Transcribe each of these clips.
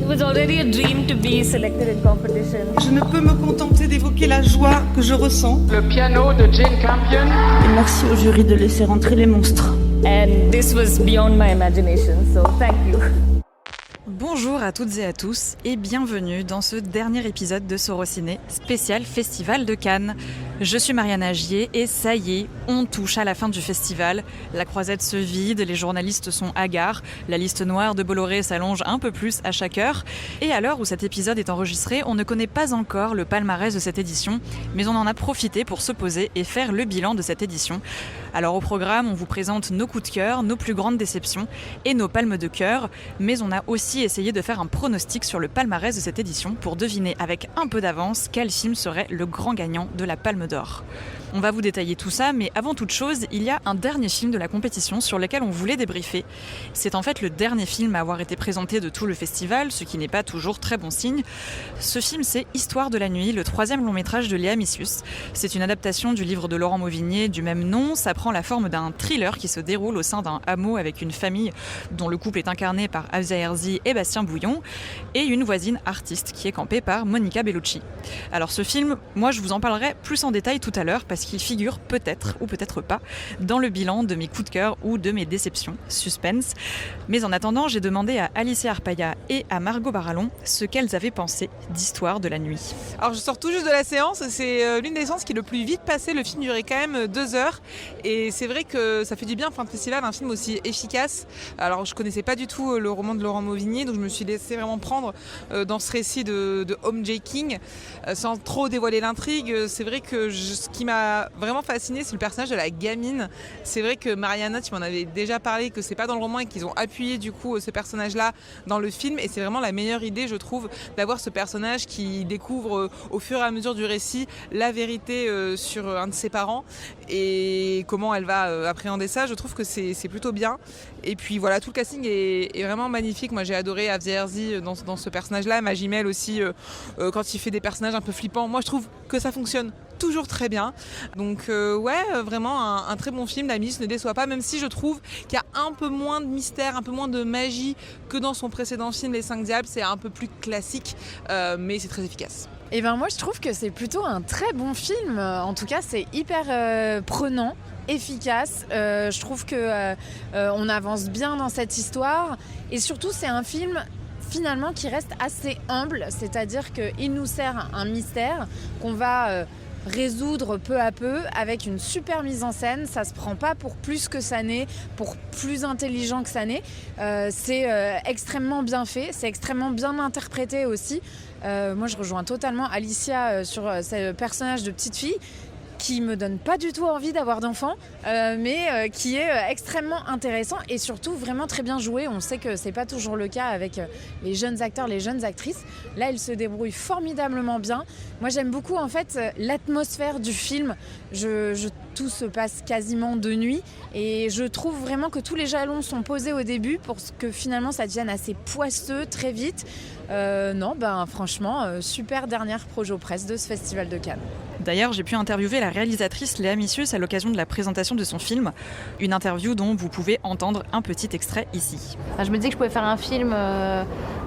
was already a dream to be selected in competition. Je ne peux me contenter d'évoquer la joie que je ressens. Le piano de Jane Campion. Et merci au jury de laisser rentrer les monstres. And this was beyond my imagination, so thank you. Bonjour à toutes et à tous et bienvenue dans ce dernier épisode de Sorociné, spécial Festival de Cannes. Je suis Marianne Agier et ça y est, on touche à la fin du festival. La croisette se vide, les journalistes sont hagards, la liste noire de Bolloré s'allonge un peu plus à chaque heure. Et à l'heure où cet épisode est enregistré, on ne connaît pas encore le palmarès de cette édition, mais on en a profité pour se poser et faire le bilan de cette édition. Alors au programme, on vous présente nos coups de cœur, nos plus grandes déceptions et nos palmes de cœur, mais on a aussi essayé de faire un pronostic sur le palmarès de cette édition pour deviner avec un peu d'avance quel film serait le grand gagnant de la Palme d'Or. On va vous détailler tout ça, mais avant toute chose, il y a un dernier film de la compétition sur lequel on voulait débriefer. C'est en fait le dernier film à avoir été présenté de tout le festival, ce qui n'est pas toujours très bon signe. Ce film, c'est Histoire de la nuit, le 3e long métrage de Léa Missius. C'est une adaptation du livre de Laurent Mauvigné du même nom. Ça prend la forme d'un thriller qui se déroule au sein d'un hameau avec une famille dont le couple est incarné par Afzia Herzi et Bastien Bouillon, et une voisine artiste qui est campée par Monica Bellucci. Alors ce film, moi je vous en parlerai plus en détail tout à l'heure parce qu'il figure peut-être ou peut-être pas dans le bilan de mes coups de cœur ou de mes déceptions. Suspense. Mais en attendant, j'ai demandé à Alicia Arpaia et à Margot Barallon ce qu'elles avaient pensé d'Histoire de la nuit. Alors je sors tout juste de la séance, c'est l'une des séances qui est le plus vite passée. Le film durait quand même 2 heures et c'est vrai que ça fait du bien en fin de festival, un film aussi efficace. Alors je connaissais pas du tout le roman de Laurent Mauvigné, donc je me suis laissée vraiment prendre dans ce récit de homejacking sans trop dévoiler l'intrigue. C'est vrai que ce qui m'a vraiment fascinée, c'est le personnage de la gamine. C'est vrai que Mariana, tu m'en avais déjà parlé, que c'est pas dans le roman et qu'ils ont appuyé du coup ce personnage-là dans le film, et c'est vraiment la meilleure idée, je trouve, d'avoir ce personnage qui découvre au fur et à mesure du récit la vérité sur un de ses parents et comment elle va appréhender ça. Je trouve que c'est plutôt bien. Et puis voilà, tout le casting est vraiment magnifique. Moi j'ai adoré Afzia Herzi dans ce personnage-là, Magimel aussi quand il fait des personnages un peu flippants. Moi je trouve que ça fonctionne toujours très bien. Donc vraiment un très bon film. La musique ne déçoit pas, même si je trouve qu'il y a un peu moins de mystère, un peu moins de magie que dans son précédent film Les 5 Diables. C'est un peu plus classique, mais c'est très efficace. Et ben moi je trouve que c'est plutôt un très bon film. En tout cas c'est hyper prenant, efficace. Je trouve que on avance bien dans cette histoire, et surtout c'est un film finalement qui reste assez humble, c'est-à-dire qu'il nous sert un mystère qu'on va résoudre peu à peu avec une super mise en scène. Ça se prend pas pour plus que ça n'est, pour plus intelligent que ça n'est. C'est extrêmement bien fait, c'est extrêmement bien interprété aussi. Moi je rejoins totalement Alicia sur ce personnage de petite fille qui me donne pas du tout envie d'avoir d'enfants, mais qui est extrêmement intéressant et surtout vraiment très bien joué. On sait que c'est pas toujours le cas avec les jeunes acteurs, les jeunes actrices. Là, ils se débrouillent formidablement bien. Moi, j'aime beaucoup en fait l'atmosphère du film. Tout se passe quasiment de nuit et je trouve vraiment que tous les jalons sont posés au début pour que finalement ça devienne assez poisseux très vite. Franchement, super dernière projo presse de ce festival de Cannes. D'ailleurs, j'ai pu interviewer la réalisatrice Léa Missius à l'occasion de la présentation de son film. Une interview dont vous pouvez entendre un petit extrait ici. Je me disais que je pouvais faire un film à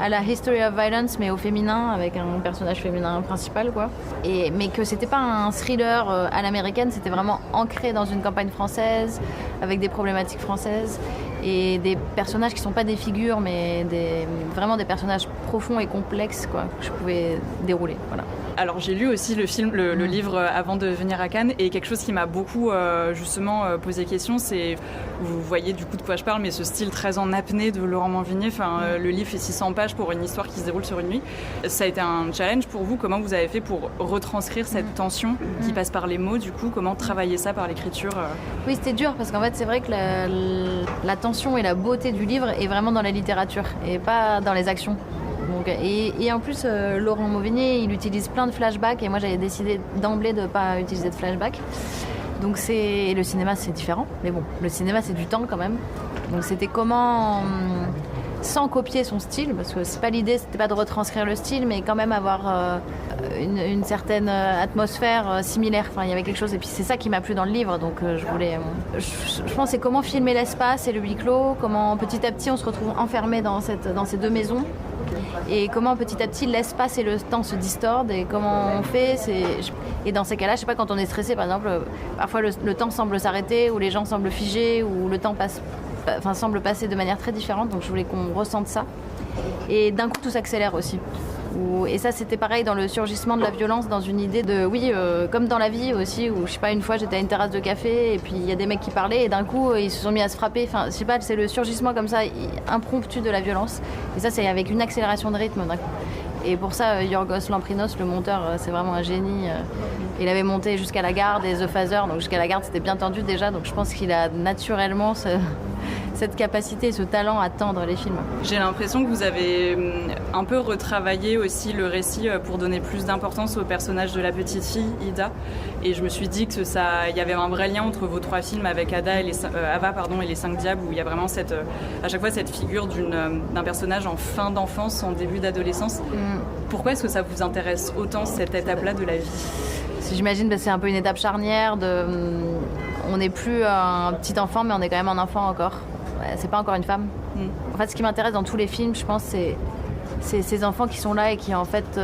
la History of Violence, mais au féminin, avec un personnage féminin principal, quoi. Mais que c'était pas un thriller à l'américaine, c'était vraiment ancré dans une campagne française, avec des problématiques françaises, et des personnages qui sont pas des figures, mais vraiment des personnages profonds et complexes, quoi, que je pouvais dérouler. Voilà. Alors j'ai lu aussi le livre avant de venir à Cannes, et quelque chose qui m'a beaucoup posé question, c'est, vous voyez du coup de quoi je parle, mais ce style très en apnée de Laurent Mauvigné. Le livre fait 600 pages pour une histoire qui se déroule sur une nuit. Ça a été un challenge pour vous. Comment vous avez fait pour retranscrire cette tension qui passe par les mots, du coup, comment travailler ça par l'écriture Oui, c'était dur parce qu'en fait c'est vrai que la tension et la beauté du livre est vraiment dans la littérature et pas dans les actions. Donc, et en plus, Laurent Mauvigné, il utilise plein de flashbacks, et moi j'avais décidé d'emblée de ne pas utiliser de flashbacks. Donc le cinéma c'est différent, mais bon, le cinéma c'est du temps quand même. Donc c'était comment sans copier son style, parce que c'est pas l'idée, c'était pas de retranscrire le style, mais quand même avoir une certaine atmosphère similaire. Enfin, il y avait quelque chose, et puis c'est ça qui m'a plu dans le livre, donc je voulais... Je pense que c'est comment filmer l'espace et le huis clos, comment petit à petit on se retrouve enfermé dans ces deux maisons, et comment petit à petit l'espace et le temps se distordent, et comment on fait. Et dans ces cas-là, je sais pas, quand on est stressé, par exemple, parfois le temps semble s'arrêter, ou les gens semblent figés, ou le temps semble passer de manière très différente, donc je voulais qu'on ressente ça. Et d'un coup, tout s'accélère aussi. Et ça, c'était pareil dans le surgissement de la violence, dans une idée de, comme dans la vie aussi, où je sais pas, une fois j'étais à une terrasse de café, et puis il y a des mecs qui parlaient, et d'un coup, ils se sont mis à se frapper. Enfin, je sais pas, c'est le surgissement comme ça, impromptu de la violence. Et ça, c'est avec une accélération de rythme d'un coup. Et pour ça, Yorgos Lamprinos, le monteur, c'est vraiment un génie. Il avait monté jusqu'à la garde et The Phaser, donc jusqu'à la garde, c'était bien tendu déjà, donc je pense qu'il a naturellement cette capacité, ce talent à tendre les films. J'ai l'impression que vous avez un peu retravaillé aussi le récit pour donner plus d'importance au personnage de la petite fille, Ida. Et je me suis dit que il y avait un vrai lien entre vos 3 films avec Ava et les 5 diables, où il y a vraiment à chaque fois cette figure d'un personnage en fin d'enfance, en début d'adolescence. Pourquoi est-ce que ça vous intéresse autant, cette étape-là de la vie ? J'imagine que c'est un peu une étape charnière. On n'est plus un petit enfant, mais on est quand même un enfant encore. C'est pas encore une femme. En fait, ce qui m'intéresse dans tous les films, je pense, c'est ces enfants qui sont là et qui en fait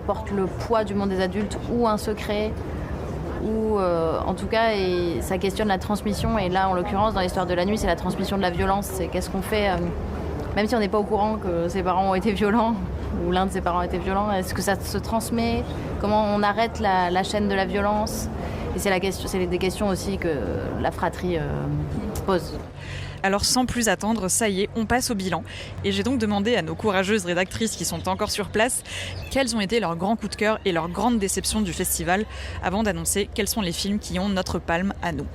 portent le poids du monde des adultes, ou un secret, ou en tout cas, ça questionne la transmission. Et là, en l'occurrence, dans l'histoire de la nuit, c'est la transmission de la violence. C'est qu'est-ce qu'on fait, même si on n'est pas au courant que ses parents ont été violents, ou l'un de ses parents a été violent, est-ce que ça se transmet ? Comment on arrête la chaîne de la violence ? Et c'est des questions aussi que la fratrie pose. Alors sans plus attendre, ça y est, on passe au bilan. Et j'ai donc demandé à nos courageuses rédactrices qui sont encore sur place quels ont été leurs grands coups de cœur et leurs grandes déceptions du festival, avant d'annoncer quels sont les films qui ont notre palme à nous.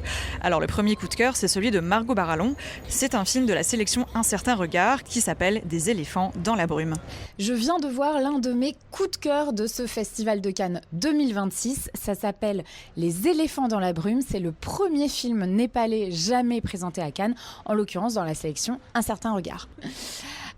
Alors le premier coup de cœur, c'est celui de Margot Barallon. C'est un film de la sélection Un certain regard qui s'appelle Des éléphants dans la brume. Je viens de voir l'un de mes coups de cœur de ce festival de Cannes 2026. Ça s'appelle Les éléphants dans la brume. C'est le premier film népalais jamais présenté à Cannes, en l'occurrence dans la sélection Un certain regard.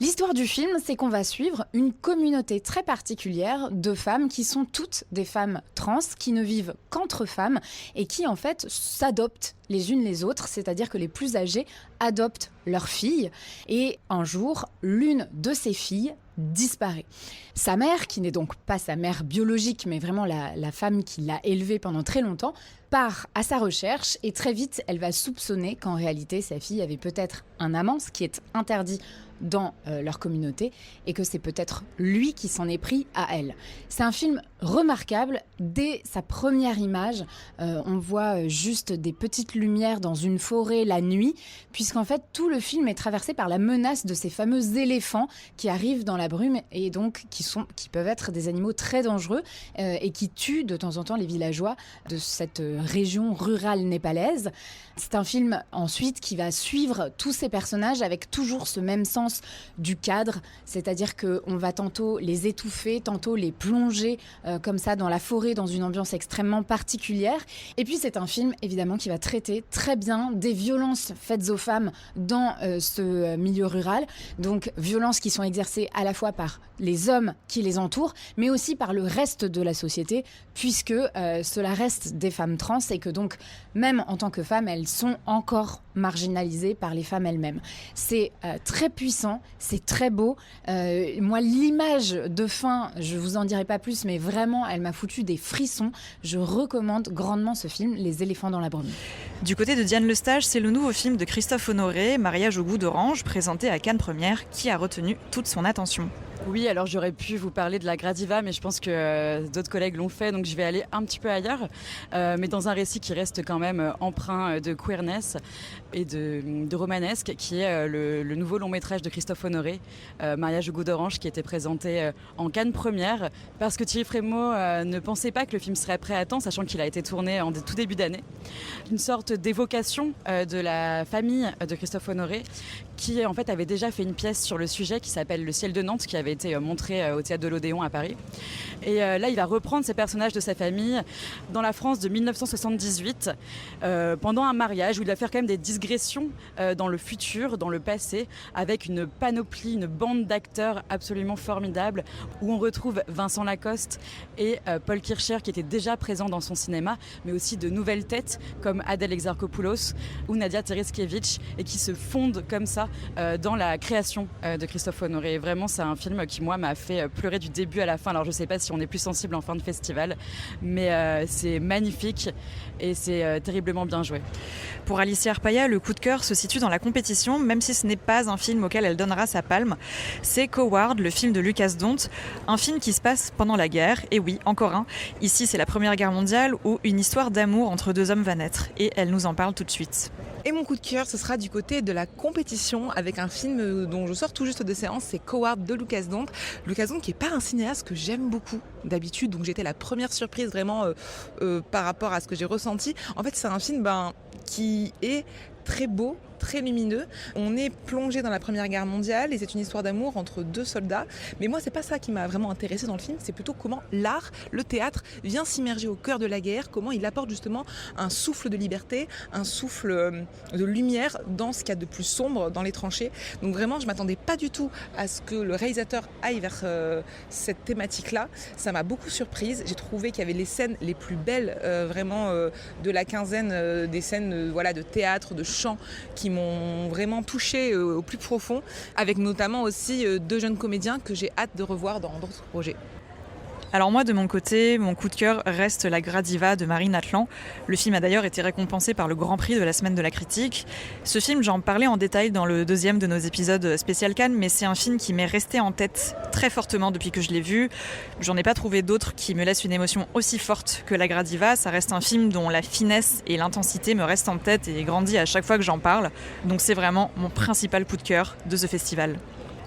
L'histoire du film, c'est qu'on va suivre une communauté très particulière de femmes qui sont toutes des femmes trans, qui ne vivent qu'entre femmes et qui en fait s'adoptent les unes les autres, c'est-à-dire que les plus âgées adoptent leurs filles. Et un jour, l'une de ces filles disparaît. Sa mère, qui n'est donc pas sa mère biologique, mais vraiment la femme qui l'a élevée pendant très longtemps, part à sa recherche et très vite, elle va soupçonner qu'en réalité, sa fille avait peut-être un amant, ce qui est interdit dans leur communauté, et que c'est peut-être lui qui s'en est pris à elle. C'est un film remarquable. Dès sa première image, on voit juste des petites lumières dans une forêt la nuit, puisqu'en fait tout le film est traversé par la menace de ces fameux éléphants qui arrivent dans la brume et donc qui peuvent être des animaux très dangereux et qui tuent de temps en temps les villageois de cette région rurale népalaise. C'est un film ensuite qui va suivre tous ces personnages avec toujours ce même sens du cadre, c'est-à-dire qu'on va tantôt les étouffer, tantôt les plonger comme ça dans la forêt, dans une ambiance extrêmement particulière. Et puis c'est un film évidemment qui va traiter très bien des violences faites aux femmes dans ce milieu rural, donc violences qui sont exercées à la fois par les hommes qui les entourent, mais aussi par le reste de la société, puisque cela reste des femmes trans et que donc même en tant que femmes, elles sont encore marginalisées par les femmes elles-mêmes. C'est très puissant, c'est très beau. Moi, l'image de fin, je vous en dirai pas plus, mais vraiment, elle m'a foutu des frissons. Je recommande grandement ce film, Les éléphants dans la brume. Du côté de Diane Lestage, c'est le nouveau film de Christophe Honoré, Mariage au goût d'orange, présenté à Cannes Première, qui a retenu toute son attention. Oui, alors j'aurais pu vous parler de la Gradiva, mais je pense que d'autres collègues l'ont fait, donc je vais aller un petit peu ailleurs, mais dans un récit qui reste quand même empreint de queerness et de romanesque, qui est le nouveau long métrage de Christophe Honoré, Mariage au goût d'orange, qui était présenté en Cannes Première, parce que Thierry Frémaux ne pensait pas que le film serait prêt à temps, sachant qu'il a été tourné en tout début d'année. Une sorte d'évocation de la famille de Christophe Honoré, qui en fait avait déjà fait une pièce sur le sujet qui s'appelle Le ciel de Nantes, qui avait avait été montrée au Théâtre de l'Odéon à Paris. Et là, il va reprendre ces personnages de sa famille dans la France de 1978, pendant un mariage où il va faire quand même des digressions dans le futur, dans le passé, avec une panoplie, une bande d'acteurs absolument formidable, où on retrouve Vincent Lacoste et Paul Kircher qui étaient déjà présents dans son cinéma, mais aussi de nouvelles têtes comme Adèle Exarchopoulos ou Nadia Tereskevich, et qui se fondent comme ça dans la création de Christophe Honoré. Et vraiment, c'est un film qui, moi, m'a fait pleurer du début à la fin. Alors, je ne sais pas si on est plus sensible en fin de festival, mais c'est magnifique et c'est terriblement bien joué. Pour Alicia Arpaia, le coup de cœur se situe dans la compétition, même si ce n'est pas un film auquel elle donnera sa palme. C'est Coward, le film de Lucas Dont, un film qui se passe pendant la guerre, et oui, encore un. Ici, c'est la Première Guerre mondiale où une histoire d'amour entre deux hommes va naître, et elle nous en parle tout de suite. Et mon coup de cœur, ce sera du côté de la compétition avec un film dont je sors tout juste de séance, c'est Coward de Lucas Dont. Lucas Dont qui n'est pas un cinéaste que j'aime beaucoup d'habitude, donc j'étais la première surprise vraiment par rapport à ce que j'ai ressenti. En fait, c'est un film qui est très beau, très lumineux. On est plongé dans la Première Guerre mondiale et c'est une histoire d'amour entre deux soldats. Mais moi, c'est pas ça qui m'a vraiment intéressée dans le film, c'est plutôt comment l'art, le théâtre, vient s'immerger au cœur de la guerre, comment il apporte justement un souffle de liberté, un souffle de lumière dans ce qu'il y a de plus sombre dans les tranchées. Donc vraiment, je m'attendais pas du tout à ce que le réalisateur aille vers cette thématique-là. Ça m'a beaucoup surprise. J'ai trouvé qu'il y avait les scènes les plus belles vraiment de la quinzaine, des scènes de théâtre, de chant qui m'ont vraiment touchée au plus profond, avec notamment aussi 2 jeunes comédiens que j'ai hâte de revoir dans d'autres projets. Alors moi, de mon côté, mon coup de cœur reste La Gradiva de Marine Atlan. Le film a d'ailleurs été récompensé par le Grand Prix de la Semaine de la Critique. Ce film, j'en parlais en détail dans le 2e de nos épisodes spécial Cannes, mais c'est un film qui m'est resté en tête très fortement depuis que je l'ai vu. J'en ai pas trouvé d'autres qui me laissent une émotion aussi forte que La Gradiva. Ça reste un film dont la finesse et l'intensité me restent en tête et grandit à chaque fois que j'en parle. Donc c'est vraiment mon principal coup de cœur de ce festival.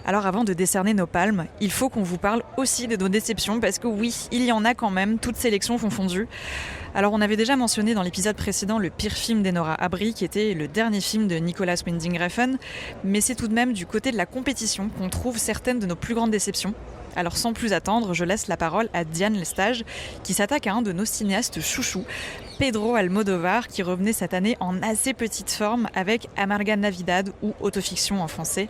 Alors avant de décerner nos palmes, il faut qu'on vous parle aussi de nos déceptions, parce que oui, il y en a quand même, toutes sélections confondues. Alors on avait déjà mentionné dans l'épisode précédent le pire film d'Enora Abri, qui était le dernier film de Nicolas Winding Refn, mais c'est tout de même du côté de la compétition qu'on trouve certaines de nos plus grandes déceptions. Alors sans plus attendre, je laisse la parole à Diane Lestage, qui s'attaque à un de nos cinéastes chouchous, Pedro Almodóvar, qui revenait cette année en assez petite forme avec Amarga Navidad, ou Autofiction en français,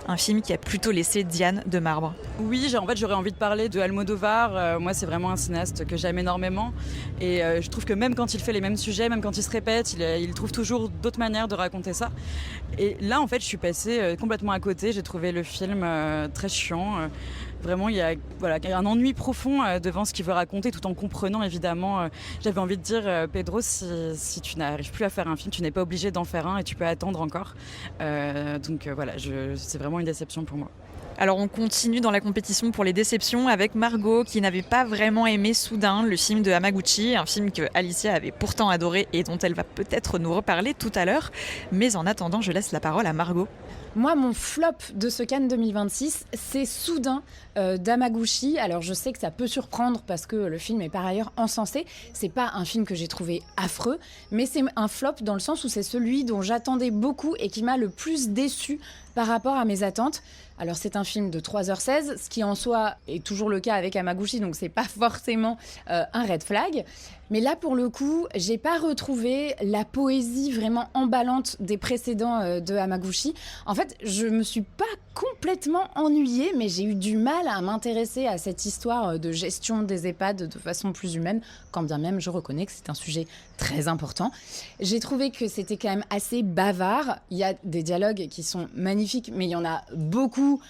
un film qui a plutôt laissé Diane de marbre. Oui, j'aurais envie de parler de Almodóvar. Moi, c'est vraiment un cinéaste que j'aime énormément. Et je trouve que même quand il fait les mêmes sujets, même quand il se répète, il trouve toujours d'autres manières de raconter ça. Et là, en fait, je suis passée complètement à côté. J'ai trouvé le film très chiant. Vraiment, il y a un ennui profond devant ce qu'il veut raconter, tout en comprenant, évidemment. J'avais envie de dire, Pedro, si tu n'arrives plus à faire un film, tu n'es pas obligé d'en faire un et tu peux attendre encore. Donc voilà, c'est vraiment une déception pour moi. Alors on continue dans la compétition pour les déceptions avec Margot, qui n'avait pas vraiment aimé Soudain, le film de Hamaguchi, un film que Alicia avait pourtant adoré et dont elle va peut-être nous reparler tout à l'heure. Mais en attendant, je laisse la parole à Margot. Moi, mon flop de ce Cannes 2026, c'est Soudain d'Hamaguchi. Alors, je sais que ça peut surprendre parce que le film est par ailleurs encensé. C'est pas un film que j'ai trouvé affreux, mais c'est un flop dans le sens où c'est celui dont j'attendais beaucoup et qui m'a le plus déçu par rapport à mes attentes. Alors, c'est un film de 3h16, ce qui en soi est toujours le cas avec Hamaguchi, donc c'est pas forcément un red flag. Mais là, pour le coup, j'ai pas retrouvé la poésie vraiment emballante des précédents de Hamaguchi. En fait, je me suis pas complètement ennuyée, mais j'ai eu du mal à m'intéresser à cette histoire de gestion des EHPAD de façon plus humaine, quand bien même je reconnais que c'est un sujet très important. J'ai trouvé que c'était quand même assez bavard. Il y a des dialogues qui sont magnifiques, mais il y en a beaucoup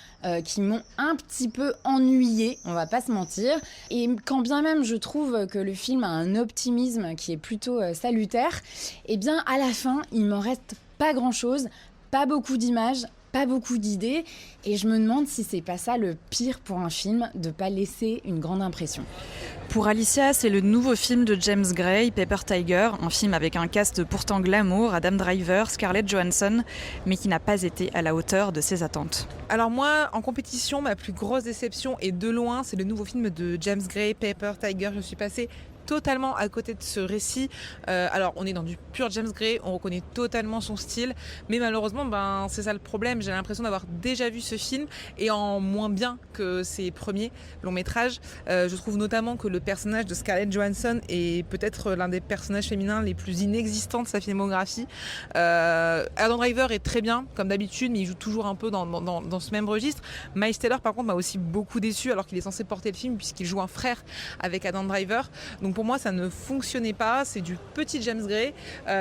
qui m'ont un petit peu ennuyée, on va pas se mentir. Et quand bien même je trouve que le film a un optimisme qui est plutôt salutaire, eh bien à la fin, il m'en reste pas grand-chose, pas beaucoup d'images, pas beaucoup d'idées, et je me demande si c'est pas ça le pire pour un film, de pas laisser une grande impression. Pour Alicia, c'est le nouveau film de James Gray, Paper Tiger, un film avec un cast pourtant glamour, Adam Driver, Scarlett Johansson, mais qui n'a pas été à la hauteur de ses attentes. Alors moi, en compétition, ma plus grosse déception, et de loin, c'est le nouveau film de James Gray, Paper Tiger. Je suis passée totalement à côté de ce récit. Alors on est dans du pur James Gray, on reconnaît totalement son style, mais malheureusement c'est ça le problème, j'ai l'impression d'avoir déjà vu ce film et en moins bien que ses premiers longs métrages. Je trouve notamment que le personnage de Scarlett Johansson est peut-être l'un des personnages féminins les plus inexistants de sa filmographie. Adam Driver est très bien comme d'habitude, mais il joue toujours un peu dans ce même registre. Miles Teller par contre m'a aussi beaucoup déçu alors qu'il est censé porter le film puisqu'il joue un frère avec Adam Driver. Donc pour moi ça ne fonctionnait pas, c'est du petit James Gray,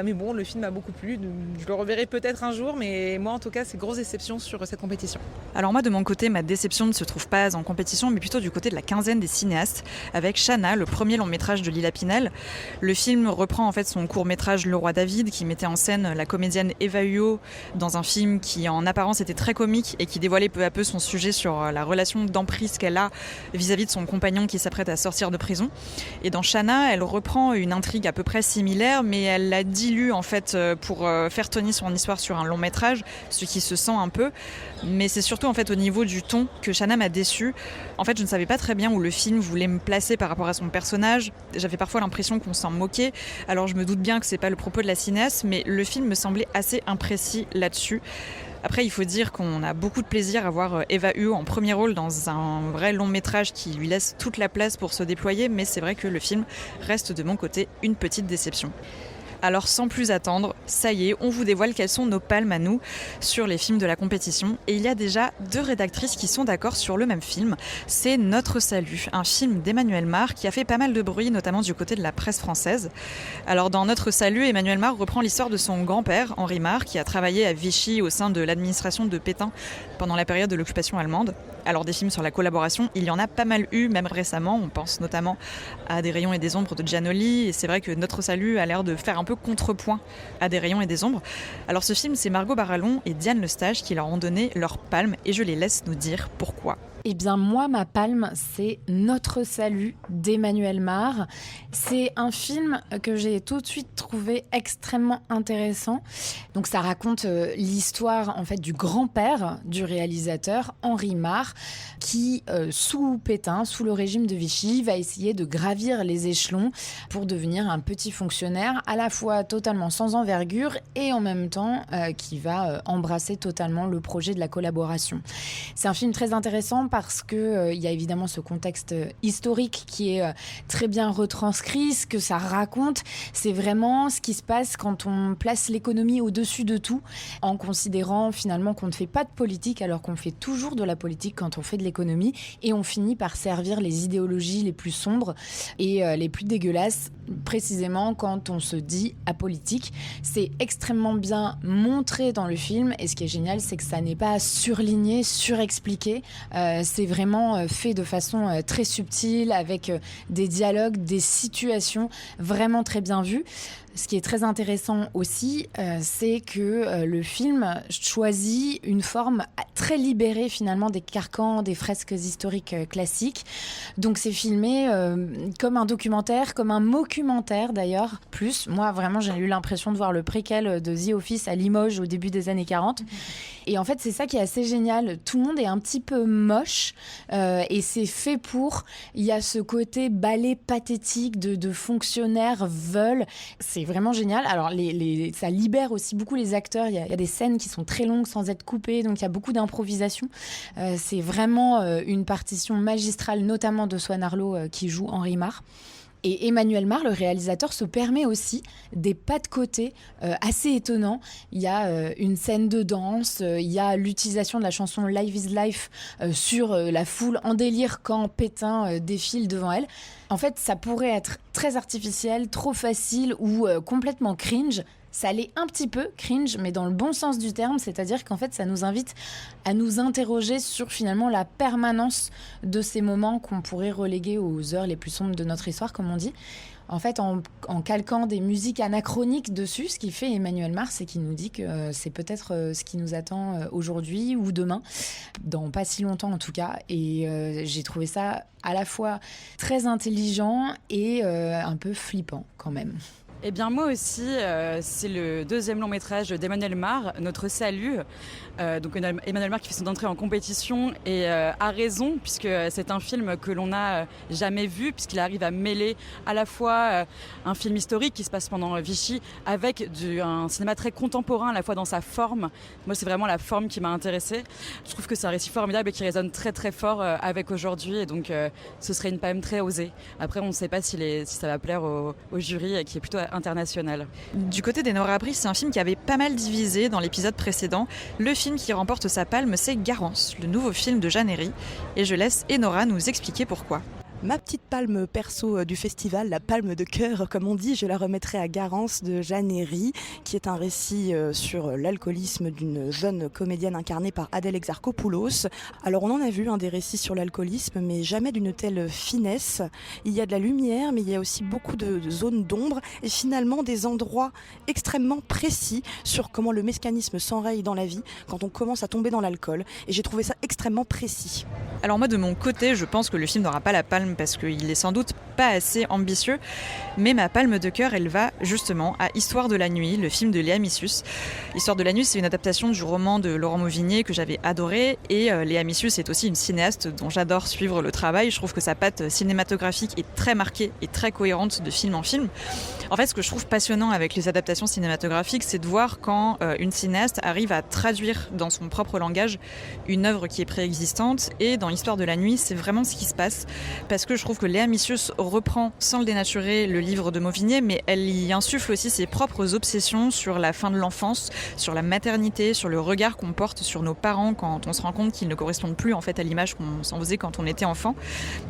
mais bon le film m'a beaucoup plu, je le reverrai peut-être un jour, mais moi en tout cas c'est grosse déception sur cette compétition. Alors moi de mon côté ma déception ne se trouve pas en compétition mais plutôt du côté de la quinzaine des cinéastes avec Shanna, le premier long métrage de Lila Pinel. Le film reprend en fait son court métrage Le Roi David qui mettait en scène la comédienne Eva Huot dans un film qui en apparence était très comique et qui dévoilait peu à peu son sujet sur la relation d'emprise qu'elle a vis-à-vis de son compagnon qui s'apprête à sortir de prison. Et dans Shanna, elle reprend une intrigue à peu près similaire, mais elle la dilue en fait pour faire tenir son histoire sur un long métrage, ce qui se sent un peu. Mais c'est surtout en fait au niveau du ton que Shanna m'a déçue. En fait, je ne savais pas très bien où le film voulait me placer par rapport à son personnage. J'avais parfois l'impression qu'on s'en moquait. Alors je me doute bien que c'est pas le propos de la cinéaste, mais le film me semblait assez imprécis là-dessus. Après, il faut dire qu'on a beaucoup de plaisir à voir Eva Huot en premier rôle dans un vrai long métrage qui lui laisse toute la place pour se déployer, mais c'est vrai que le film reste de mon côté une petite déception. Alors sans plus attendre, ça y est, on vous dévoile quelles sont nos palmes à nous sur les films de la compétition. Et il y a déjà 2 rédactrices qui sont d'accord sur le même film. C'est Notre Salut, un film d'Emmanuel Mar qui a fait pas mal de bruit, notamment du côté de la presse française. Alors dans Notre Salut, Emmanuel Mar reprend l'histoire de son grand-père, Henri Mar, qui a travaillé à Vichy au sein de l'administration de Pétain pendant la période de l'occupation allemande. Alors des films sur la collaboration, il y en a pas mal eu, même récemment. On pense notamment à Des rayons et des ombres de Giannoli. Et c'est vrai que Notre Salut a l'air de faire un peu contrepoint à Des rayons et des ombres. Alors ce film, c'est Margot Barallon et Diane Lestage qui leur ont donné leur palme et je les laisse nous dire pourquoi. Eh bien, moi, ma palme, c'est Notre Salut d'Emmanuel Mar. C'est un film que j'ai tout de suite trouvé extrêmement intéressant. Donc, ça raconte l'histoire, en fait, du grand-père du réalisateur, Henri Mar, qui, sous Pétain, sous le régime de Vichy, va essayer de gravir les échelons pour devenir un petit fonctionnaire, à la fois totalement sans envergure et en même temps qui va embrasser totalement le projet de la collaboration. C'est un film très intéressant parce qu'il y a évidemment ce contexte historique qui est très bien retranscrit. Ce que ça raconte, c'est vraiment ce qui se passe quand on place l'économie au-dessus de tout, en considérant finalement qu'on ne fait pas de politique alors qu'on fait toujours de la politique quand on fait de l'économie, et on finit par servir les idéologies les plus sombres et les plus dégueulasses, précisément quand on se dit apolitique. C'est extrêmement bien montré dans le film, et ce qui est génial, c'est que ça n'est pas surligné, surexpliqué. C'est vraiment fait de façon très subtile, avec des dialogues, des situations vraiment très bien vues. Ce qui est très intéressant aussi, c'est que le film choisit une forme très libérée finalement des carcans, des fresques historiques classiques. Donc c'est filmé comme un documentaire, comme un mockumentaire d'ailleurs. Plus, moi vraiment j'ai eu l'impression de voir le préquel de The Office à Limoges au début des années 40. Et en fait c'est ça qui est assez génial. Tout le monde est un petit peu moche et c'est fait pour. Il y a ce côté ballet pathétique de fonctionnaires veulent. C'est vraiment génial. Alors ça libère aussi beaucoup les acteurs. Il y a des scènes qui sont très longues sans être coupées, donc il y a beaucoup d'improvisation. C'est vraiment une partition magistrale, notamment de Swan Arlo qui joue Henri Mar. Et Emmanuel Mar, le réalisateur, se permet aussi des pas de côté assez étonnants. Il y a une scène de danse, il y a l'utilisation de la chanson Life is Life sur la foule en délire quand Pétain défile devant elle. En fait, ça pourrait être très artificiel, trop facile ou complètement cringe. Ça l'est un petit peu cringe, mais dans le bon sens du terme, c'est-à-dire qu'en fait, ça nous invite à nous interroger sur finalement la permanence de ces moments qu'on pourrait reléguer aux heures les plus sombres de notre histoire, comme on dit. En fait, en calquant des musiques anachroniques dessus, ce qui fait Emmanuel Mar, c'est qu'il nous dit que c'est peut-être ce qui nous attend aujourd'hui ou demain, dans pas si longtemps en tout cas. Et j'ai trouvé ça à la fois très intelligent et un peu flippant quand même. Eh bien moi aussi, c'est le deuxième long métrage d'Emmanuel Mar, Notre Salut. Donc Emmanuel Mar qui fait son entrée en compétition et a raison puisque c'est un film que l'on n'a jamais vu puisqu'il arrive à mêler à la fois un film historique qui se passe pendant Vichy avec un cinéma très contemporain à la fois dans sa forme. Moi c'est vraiment la forme qui m'a intéressée. Je trouve que c'est un récit formidable et qui résonne très très fort avec aujourd'hui et donc ce serait une palme très osée. Après on ne sait pas si ça va plaire au jury qui est plutôt international. Du côté d'Enora Brie, c'est un film qui avait pas mal divisé dans l'épisode précédent. Le film qui remporte sa palme, c'est Garance, le nouveau film de Jeanne Herry. Et je laisse Enora nous expliquer pourquoi. Ma petite palme perso du festival, la palme de cœur comme on dit, je la remettrai à Garance de Jeanne Herry, qui est un récit sur l'alcoolisme d'une jeune comédienne incarnée par Adèle Exarchopoulos. Alors on en a vu des récits sur l'alcoolisme, mais jamais d'une telle finesse. Il y a de la lumière, mais il y a aussi beaucoup de zones d'ombre et finalement des endroits extrêmement précis sur comment le mécanisme s'enraye dans la vie quand on commence à tomber dans l'alcool. Et j'ai trouvé ça extrêmement précis. Alors moi de mon côté, je pense que le film n'aura pas la palme parce qu'il est sans doute pas assez ambitieux, mais ma palme de cœur, elle va justement à Histoire de la nuit, le film de Léa Missus. Histoire de la nuit, c'est une adaptation du roman de Laurent Mauvigné que j'avais adoré, et Léa Missus est aussi une cinéaste dont j'adore suivre le travail. Je trouve que sa patte cinématographique est très marquée et très cohérente de film en film. En fait, ce que je trouve passionnant avec les adaptations cinématographiques, c'est de voir quand une cinéaste arrive à traduire dans son propre langage une œuvre qui est préexistante, et dans Histoire de la nuit, c'est vraiment ce qui se passe, parce que je trouve que Léa Missus reprend, sans le dénaturer, le livre de Mauvigné, mais elle y insuffle aussi ses propres obsessions sur la fin de l'enfance, sur la maternité, sur le regard qu'on porte sur nos parents quand on se rend compte qu'ils ne correspondent plus en fait à l'image qu'on s'en faisait quand on était enfant.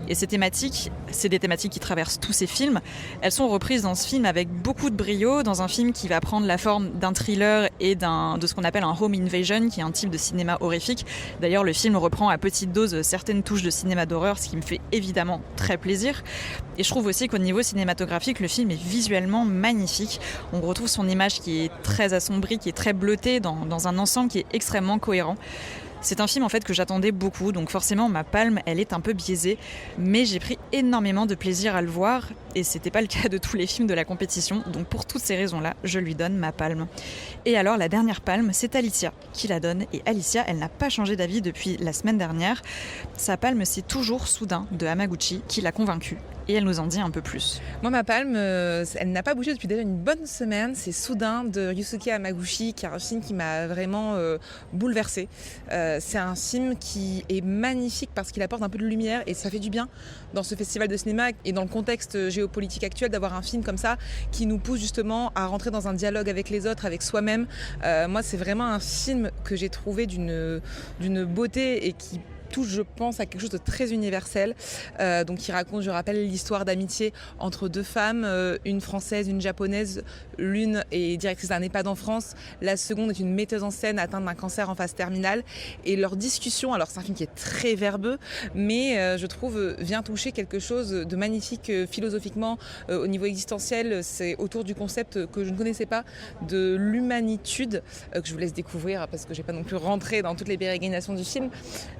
Et ces thématiques, c'est des thématiques qui traversent tous ces films. Elles sont reprises dans ce film avec beaucoup de brio, dans un film qui va prendre la forme d'un thriller et de ce qu'on appelle un home invasion, qui est un type de cinéma horrifique. D'ailleurs, le film reprend à petite dose certaines touches de cinéma d'horreur, ce qui me fait évidemment très plaisir. Et je trouve aussi qu'au niveau cinématographique, le film est visuellement magnifique. On retrouve son image qui est très assombrie, qui est très bleutée dans un ensemble qui est extrêmement cohérent. C'est un film en fait que j'attendais beaucoup, donc forcément ma palme elle est un peu biaisée, mais j'ai pris énormément de plaisir à le voir et c'était pas le cas de tous les films de la compétition, donc pour toutes ces raisons-là, je lui donne ma palme. Et alors la dernière palme, c'est Alicia qui la donne, et Alicia elle n'a pas changé d'avis depuis la semaine dernière. Sa palme c'est toujours Soudain de Hamaguchi qui l'a convaincue. Et elle nous en dit un peu plus. Moi, ma palme, elle n'a pas bougé depuis déjà une bonne semaine. C'est Soudain de Yusuke Hamaguchi, qui est un film qui m'a vraiment bouleversée. C'est un film qui est magnifique parce qu'il apporte un peu de lumière et ça fait du bien dans ce festival de cinéma et dans le contexte géopolitique actuel d'avoir un film comme ça qui nous pousse justement à rentrer dans un dialogue avec les autres, avec soi-même. Moi, c'est vraiment un film que j'ai trouvé d'une beauté et qui touche, je pense, à quelque chose de très universel. Donc il raconte, je rappelle, l'histoire d'amitié entre deux femmes, une française, une japonaise. L'une est directrice d'un EHPAD en France, la seconde est une metteuse en scène atteinte d'un cancer en phase terminale. Et leur discussion, alors c'est un film qui est très verbeux, mais je trouve vient toucher quelque chose de magnifique philosophiquement au niveau existentiel. C'est autour du concept que je ne connaissais pas de l'humanitude, que je vous laisse découvrir parce que je n'ai pas non plus rentré dans toutes les pérégrinations du film.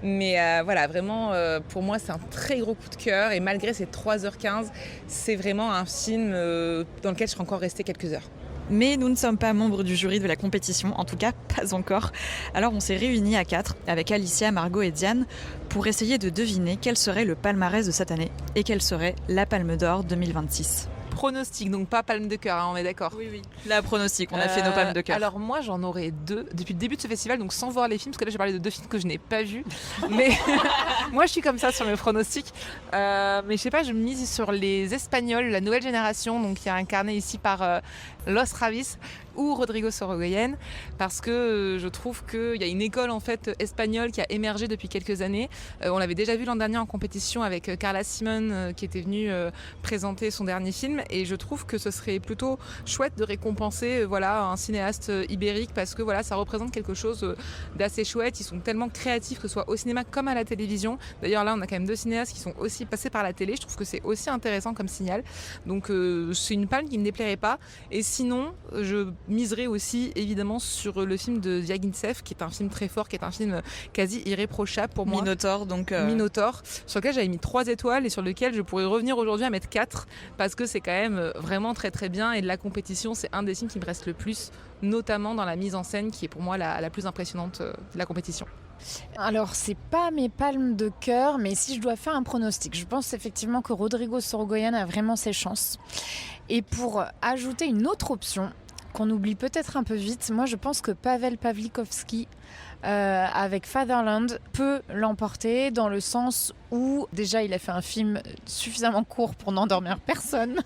Mais voilà, vraiment, pour moi, c'est un très gros coup de cœur. Et malgré ces 3h15, c'est vraiment un film dans lequel je serai encore restée quelques heures. Mais nous ne sommes pas membres du jury de la compétition, en tout cas pas encore. Alors on s'est réunis à 4 avec Alicia, Margot et Diane pour essayer de deviner quel serait le palmarès de cette année et quelle serait la Palme d'Or 2026. Pronostic, donc pas palme de cœur, on est d'accord. Oui. La pronostic, on a fait nos palmes de cœur. Alors moi j'en aurais 2 depuis le début de ce festival, donc sans voir les films, parce que là j'ai parlé de 2 films que je n'ai pas vus. Mais moi je suis comme ça sur mes pronostics. Mais je sais pas, je mise sur les Espagnols, la nouvelle génération, donc qui est incarnée ici par Los Ravis ou Rodrigo Sorogoyen, parce que je trouve qu'il y a une école en fait espagnole qui a émergé depuis quelques années. On l'avait déjà vu l'an dernier en compétition avec Carla Simón qui était venue présenter son dernier film, et je trouve que ce serait plutôt chouette de récompenser un cinéaste ibérique, parce que ça représente quelque chose d'assez chouette. Ils sont tellement créatifs, que ce soit au cinéma comme à la télévision. D'ailleurs là on a quand même 2 cinéastes qui sont aussi passés par la télé. Je trouve que c'est aussi intéressant comme signal, donc c'est une palme qui ne me déplairait pas. Et sinon, je miserais aussi évidemment sur le film de Diaghilev, qui est un film très fort, qui est un film quasi irréprochable pour moi. Minotaur, Minotaur, sur lequel j'avais mis 3 étoiles et sur lequel je pourrais revenir aujourd'hui à mettre 4 parce que c'est quand même vraiment très très bien, et de la compétition, c'est un des films qui me reste le plus, notamment dans la mise en scène qui est pour moi la plus impressionnante de la compétition. Alors, c'est pas mes palmes de cœur, mais si je dois faire un pronostic, je pense effectivement que Rodrigo Sorogoyen a vraiment ses chances. Et pour ajouter une autre option, qu'on oublie peut-être un peu vite, moi je pense que Pavel Pawlikowski, avec Fatherland, peut l'emporter dans le sens où déjà il a fait un film suffisamment court pour n'endormir personne,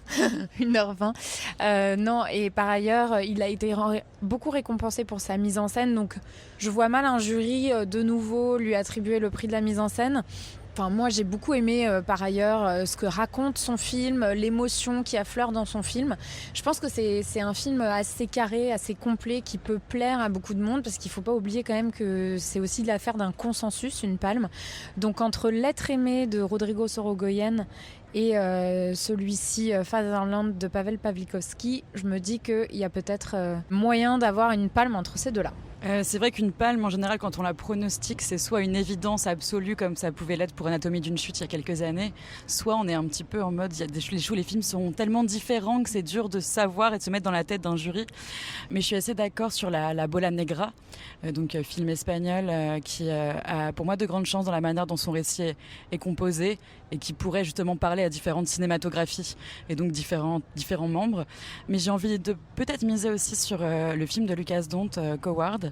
1h20. Non, et par ailleurs, il a été beaucoup récompensé pour sa mise en scène, donc je vois mal un jury de nouveau lui attribuer le prix de la mise en scène. Enfin, moi, j'ai beaucoup aimé, par ailleurs, ce que raconte son film, l'émotion qui affleure dans son film. Je pense que c'est un film assez carré, assez complet, qui peut plaire à beaucoup de monde, parce qu'il ne faut pas oublier quand même que c'est aussi l'affaire d'un consensus, une palme. Donc, entre L'être aimé de Rodrigo Sorogoyen et celui-ci, Fatherland de Pavel Pawlikowski, je me dis qu'il y a peut-être moyen d'avoir une palme entre ces deux-là. C'est vrai qu'une palme, en général, quand on la pronostique, c'est soit une évidence absolue, comme ça pouvait l'être pour Anatomie d'une chute il y a quelques années, soit on est un petit peu en mode, les films sont tellement différents que c'est dur de savoir et de se mettre dans la tête d'un jury. Mais je suis assez d'accord sur la Bola Negra, donc film espagnol qui a pour moi de grandes chances dans la manière dont son récit est composé et qui pourrait justement parler à différentes cinématographies et donc différents membres. Mais j'ai envie de peut-être miser aussi sur le film de Lucas Dont, Coward,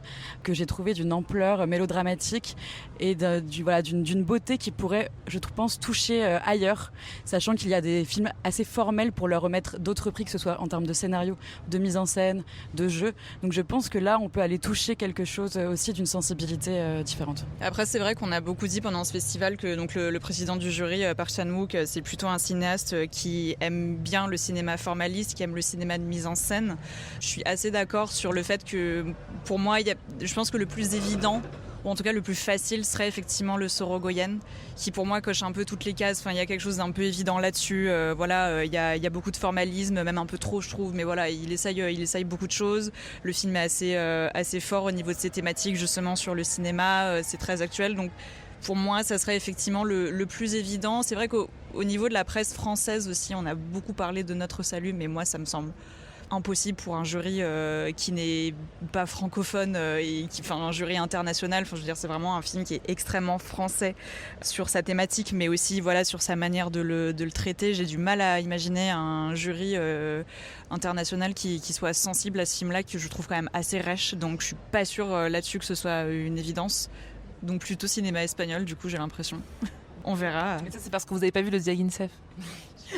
que j'ai trouvé d'une ampleur mélodramatique et d'une beauté qui pourrait, je pense, toucher ailleurs, sachant qu'il y a des films assez formels pour leur remettre d'autres prix, que ce soit en termes de scénario, de mise en scène, de jeu. Donc je pense que là, on peut aller toucher quelque chose aussi d'une sensibilité différente. Après, c'est vrai qu'on a beaucoup dit pendant ce festival que donc, le président du jury, Park Chan-wook, c'est plutôt un cinéaste qui aime bien le cinéma formaliste, qui aime le cinéma de mise en scène. Je suis assez d'accord sur le fait que, pour moi, je pense que le plus évident, ou en tout cas le plus facile, serait effectivement le Sorogoyen, qui pour moi coche un peu toutes les cases. Enfin, il y a quelque chose d'un peu évident là-dessus. Il y a beaucoup de formalisme, même un peu trop, je trouve. Mais voilà, il essaye beaucoup de choses. Le film est assez fort au niveau de ses thématiques, justement, sur le cinéma. C'est très actuel. Donc, pour moi, ça serait effectivement le plus évident. C'est vrai qu'au niveau de la presse française aussi, on a beaucoup parlé de Notre Salut, mais moi, ça me semble impossible pour un jury qui n'est pas francophone un jury international. Enfin, je veux dire, c'est vraiment un film qui est extrêmement français sur sa thématique, mais aussi sur sa manière de le traiter. J'ai du mal à imaginer un jury international qui soit sensible à ce film-là, que je trouve quand même assez rêche. Donc, je suis pas sûre là-dessus que ce soit une évidence. Donc, plutôt cinéma espagnol, du coup, j'ai l'impression. On verra. Mais ça, c'est parce que vous n'avez pas vu le Diaghilev.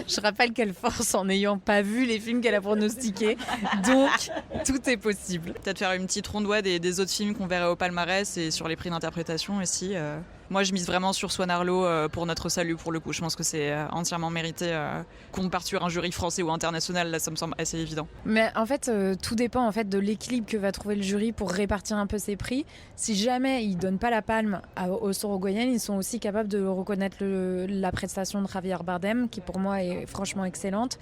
Je rappelle qu'elle force en n'ayant pas vu les films qu'elle a pronostiqués, donc tout est possible. Peut-être faire une petite ronde des autres films qu'on verrait au palmarès et sur les prix d'interprétation aussi. Moi, je mise vraiment sur Swan Arlo pour Notre Salut, pour le coup. Je pense que c'est entièrement mérité. Qu'on parte sur un jury français ou international, là, ça me semble assez évident. Mais en fait, tout dépend de l'équilibre que va trouver le jury pour répartir un peu ses prix. Si jamais ils ne donnent pas la palme au Sorogoyen, ils sont aussi capables de reconnaître la prestation de Javier Bardem, qui pour moi est franchement excellente.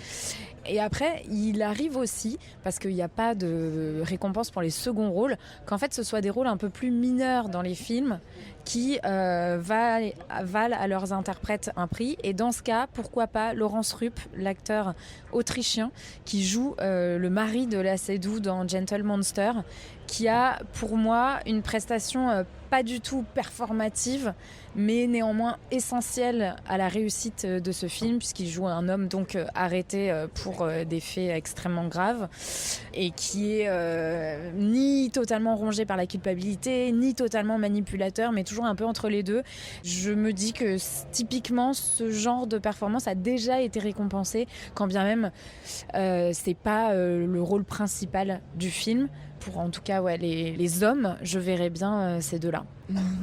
Et après, il arrive aussi, parce qu'il n'y a pas de récompense pour les seconds rôles, qu'en fait ce soit des rôles un peu plus mineurs dans les films qui valent à leurs interprètes un prix. Et dans ce cas, pourquoi pas Laurence Rupp, l'acteur autrichien qui joue le mari de la Seydoux dans Gentle Monster, qui a pour moi une prestation pas du tout performative, mais néanmoins essentielle à la réussite de ce film, puisqu'il joue un homme donc arrêté pour des faits extrêmement graves et qui est ni totalement rongé par la culpabilité, ni totalement manipulateur, mais toujours un peu entre les deux. Je me dis que typiquement ce genre de performance a déjà été récompensé, quand bien même c'est pas le rôle principal du film. pour en tout cas les hommes, je verrais bien ces deux-là.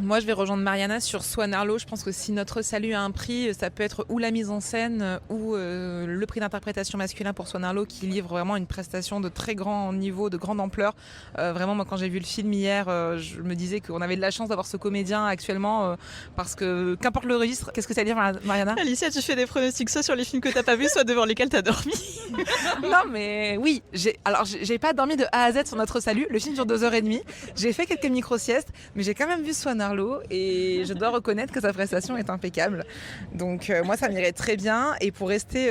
Moi, je vais rejoindre Mariana sur Swan Arlo. Je pense que si notre salut a un prix, ça peut être ou la mise en scène ou le prix d'interprétation masculin pour Swan Arlo, qui livre vraiment une prestation de très grand niveau, de grande ampleur. Vraiment, moi, quand j'ai vu le film hier, je me disais qu'on avait de la chance d'avoir ce comédien actuellement, parce que qu'importe le registre. Qu'est-ce que ça veut dire, Mariana ? Alicia, tu fais des pronostics soit sur les films que t'as pas vus, soit devant lesquels t'as dormi. Non, mais oui. J'ai pas dormi de A à Z sur notre salut. Le film dure 2h30. J'ai fait quelques micro-siestes, mais j'ai quand même vu Swan Arlo et je dois reconnaître que sa prestation est impeccable. Donc moi, ça m'irait très bien. Et pour rester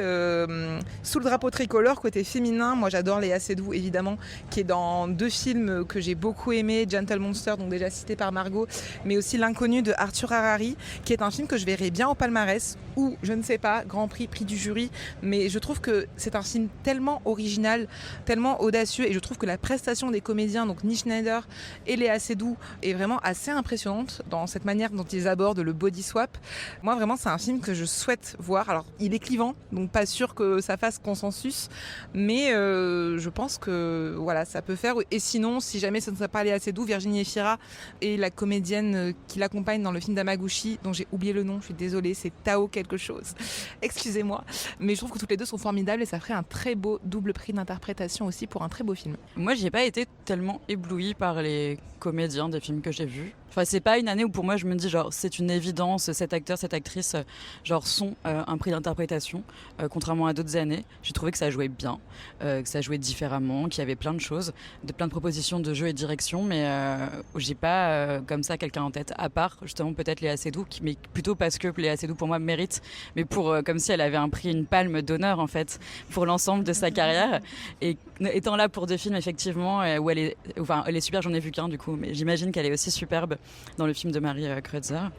sous le drapeau tricolore côté féminin, moi j'adore Léa Seydoux évidemment, qui est dans 2 films que j'ai beaucoup aimés, Gentle Monster, donc déjà cité par Margot, mais aussi L'inconnu de Arthur Harari, qui est un film que je verrais bien au palmarès ou je ne sais pas, Grand Prix, prix du jury. Mais je trouve que c'est un film tellement original, tellement audacieux, et je trouve que la prestation des comédiens, donc Nils Schneider et Léa Seydoux, est vraiment assez impressionnante dans cette manière dont ils abordent le body swap. Moi vraiment, c'est un film que je souhaite voir. Alors il est clivant, donc pas sûr que ça fasse consensus, mais je pense que voilà, ça peut faire. Et sinon, si jamais ce ne serait pas Léa Seydoux, Virginie Efira et la comédienne qui l'accompagne dans le film d'Hamaguchi, dont j'ai oublié le nom, je suis désolée, c'est Tao quelque chose, excusez-moi, mais je trouve que toutes les deux sont formidables et ça ferait un très beau double prix d'interprétation aussi pour un très beau film. Moi, j'ai pas été tellement éblouie par les comédiens des films que j'ai vus. Enfin, c'est pas une année où pour moi je me dis genre c'est une évidence, cet acteur, cette actrice genre sont un prix d'interprétation, contrairement à d'autres années. J'ai trouvé que ça jouait bien, que ça jouait différemment, qu'il y avait plein de choses, plein de propositions de jeu et de direction, mais j'ai pas comme ça quelqu'un en tête, à part justement peut-être Léa Seydoux, mais plutôt parce que Léa Seydoux pour moi mérite, mais pour comme si elle avait un prix, une palme d'honneur en fait pour l'ensemble de sa carrière. Et étant là pour 2 films effectivement où elle est super, j'en ai vu qu'un du coup, mais j'imagine qu'elle est aussi superbe dans le film de Marie Kreutzer.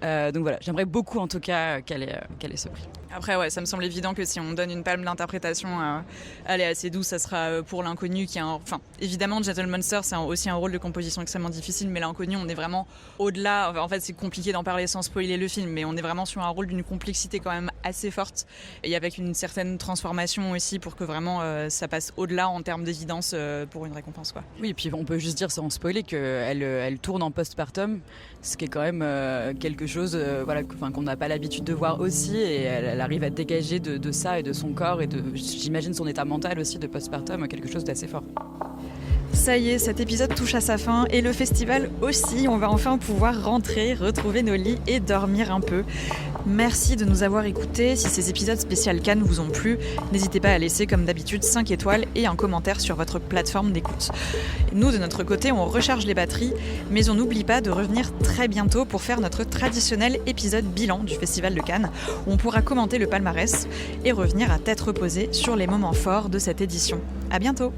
Donc voilà, j'aimerais beaucoup en tout cas qu'elle ait ce prix. Après ouais, ça me semble évident que si on donne une palme d'interprétation à Léa Seydoux, ça sera pour L'inconnu qui est évidemment Gentle Monster, c'est aussi un rôle de composition extrêmement difficile, mais L'inconnu on est vraiment au-delà. En fait c'est compliqué d'en parler sans spoiler le film, mais on est vraiment sur un rôle d'une complexité quand même assez forte et avec une certaine transformation aussi pour que vraiment ça passe au-delà en termes d'évidence pour une récompense quoi. Oui, et puis on peut juste dire sans spoiler qu'elle tourne en postpartum, ce qui est quand même quelque chose qu'on n'a pas l'habitude de voir aussi, et elle arrive à dégager de ça et de son corps et j'imagine son état mental aussi de postpartum, quelque chose d'assez fort. Ça y est, cet épisode touche à sa fin et le festival aussi. On va enfin pouvoir rentrer, retrouver nos lits et dormir un peu. Merci de nous avoir écoutés. Si ces épisodes spécial Cannes vous ont plu, n'hésitez pas à laisser comme d'habitude 5 étoiles et un commentaire sur votre plateforme d'écoute. Nous, de notre côté, on recharge les batteries, mais on n'oublie pas de revenir très bientôt pour faire notre traditionnel épisode bilan du Festival de Cannes, où on pourra commenter le palmarès et revenir à tête reposée sur les moments forts de cette édition. À bientôt!